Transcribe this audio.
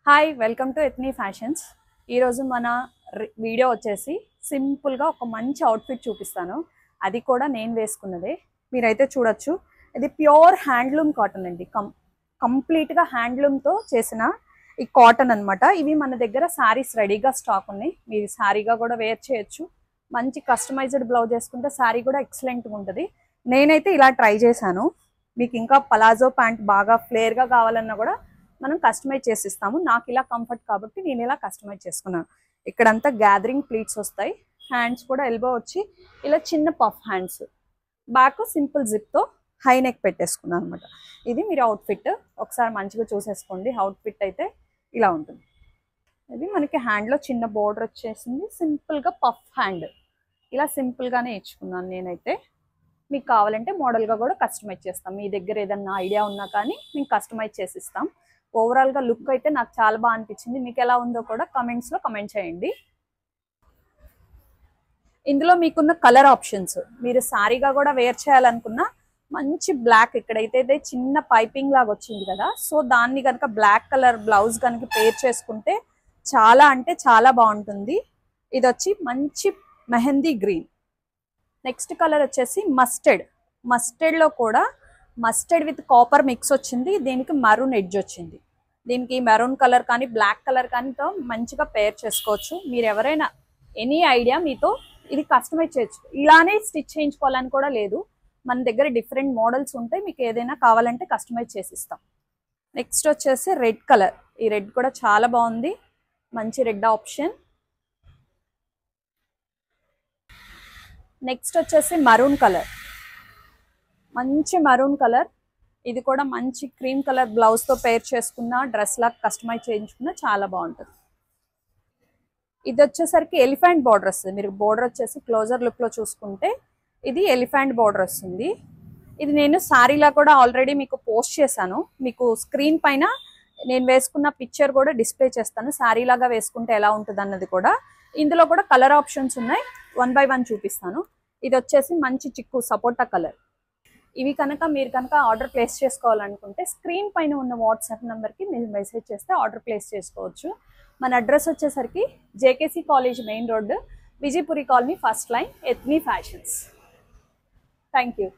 Hi welcome to Ethni fashions. ఈరోజు మన video వచ్చేసి సింపుల్గా ఒక మంచి అవుట్ఫిట్ చూపిస్తాను. అది కూడా నేను వేసుకున్నదే, మీరైతే చూడొచ్చు. ఇది ప్యూర్ హ్యాండ్లూమ్ కాటన్ అండి. కంప్లీట్గా హ్యాండ్లూమ్తో చేసిన ఈ కాటన్ అనమాట. ఇవి మన దగ్గర శారీస్ రెడీగా స్టాక్ ఉన్నాయి. మీరు శారీగా కూడా వేర్ చేయొచ్చు. మంచి కస్టమైజ్డ్ బ్లౌజ్ వేసుకుంటే శారీ కూడా ఎక్సలెంట్గా ఉంటుంది. నేనైతే ఇలా ట్రై చేశాను. మీకు ఇంకా పలాజో ప్యాంట్ బాగా ఫ్లేర్గా కావాలన్నా కూడా మనం కస్టమైజ్ చేసిస్తాము. నాకు ఇలా కంఫర్ట్ కాబట్టి నేను ఇలా కస్టమైజ్ చేసుకున్నాను. ఇక్కడంతా గ్యాదరింగ్ ప్లీట్స్ వస్తాయి. హ్యాండ్స్ కూడా ఎల్బో వచ్చి ఇలా చిన్న పఫ్ హ్యాండ్స్, బ్యాక్ సింపుల్ జిప్తో హై నెక్ పెట్టేసుకున్నాను అనమాట. ఇది మీరు అవుట్ఫిట్ ఒకసారి మంచిగా చూసేసుకోండి. అవుట్ఫిట్ అయితే ఇలా ఉంటుంది. ఇది మనకి హ్యాండ్లో చిన్న బోర్డర్ వచ్చేసింది. సింపుల్గా పఫ్ హ్యాండ్ ఇలా సింపుల్గానే ఇచ్చుకున్నాను నేనైతే. మీకు కావాలంటే మోడల్గా కూడా కస్టమైజ్ చేస్తాం. మీ దగ్గర ఏదన్నా ఐడియా ఉన్నా కానీ మేము కస్టమైజ్ చేసిస్తాం. ఓవరాల్గా లుక్ అయితే నాకు చాలా బాగా అనిపించింది. మీకు ఎలా ఉందో కూడా కమెంట్స్లో కమెంట్ చేయండి. ఇందులో మీకున్న కలర్ ఆప్షన్స్, మీరు శారీగా కూడా వేర్ చేయాలనుకున్న మంచి బ్లాక్, ఇక్కడైతే చిన్న పైపింగ్ లాగా వచ్చింది కదా, సో దాన్ని కనుక బ్లాక్ కలర్ బ్లౌజ్ కనుక పేర్ చేసుకుంటే చాలా అంటే చాలా బాగుంటుంది. ఇది వచ్చి మంచి మెహందీ గ్రీన్. నెక్స్ట్ కలర్ వచ్చేసి మస్టర్డ్. మస్టర్డ్లో కూడా మస్టర్డ్ విత్ కాపర్ మిక్స్ వచ్చింది. దీనికి మరూన్ ఎడ్జ్ వచ్చింది. దీనికి మెరూన్ కలర్ కానీ బ్లాక్ కలర్ కానీతో మంచిగా పేర్ చేసుకోవచ్చు. మీరు ఎవరైనా ఎనీ ఐడియా మీతో ఇది కస్టమైజ్ చేయొచ్చు. ఇలానే స్టిచ్ చేయించుకోవాలని కూడా లేదు. మన దగ్గర డిఫరెంట్ మోడల్స్ ఉంటాయి. మీకు ఏదైనా కావాలంటే కస్టమైజ్ చేసిస్తాం. నెక్స్ట్ వచ్చేసి రెడ్ కలర్. ఈ రెడ్ కూడా చాలా బాగుంది. మంచి రెడ్ ఆప్షన్. నెక్స్ట్ వచ్చేసి మరూన్ కలర్. మంచి మరూన్ కలర్. ఇది కూడా మంచి క్రీమ్ కలర్ బ్లౌజ్తో పేర్ చేసుకున్న డ్రెస్ లాగా కస్టమైజ్ చేయించుకున్న చాలా బాగుంటుంది. ఇది వచ్చేసరికి ఎలిఫెంట్ బార్డర్ వస్తుంది. మీరు బార్డర్ వచ్చేసి క్లోజర్ లుక్లో చూసుకుంటే ఇది ఎలిఫెంట్ బార్డర్ వస్తుంది. ఇది నేను శారీలా కూడా ఆల్రెడీ మీకు పోస్ట్ చేశాను. మీకు స్క్రీన్ పైన నేను వేసుకున్న పిక్చర్ కూడా డిస్ప్లే చేస్తాను. శారీలాగా వేసుకుంటే ఎలా ఉంటుంది అన్నది కూడా. ఇందులో కూడా కలర్ ఆప్షన్స్ ఉన్నాయి. 1 by 1 చూపిస్తాను. ఇది వచ్చేసి మంచి చిక్కు సపోటా కలర్. ఇవి కనుక మీరు ఆర్డర్ ప్లేస్ చేసుకోవాలనుకుంటే స్క్రీన్ పైన ఉన్న వాట్సాప్ నెంబర్కి మీరు మెసేజ్ చేస్తే ఆర్డర్ ప్లేస్ చేసుకోవచ్చు. మన అడ్రస్ వచ్చేసరికి JKC college main road, Vijayapuri colony, first line, Ethni fashions. Thank you.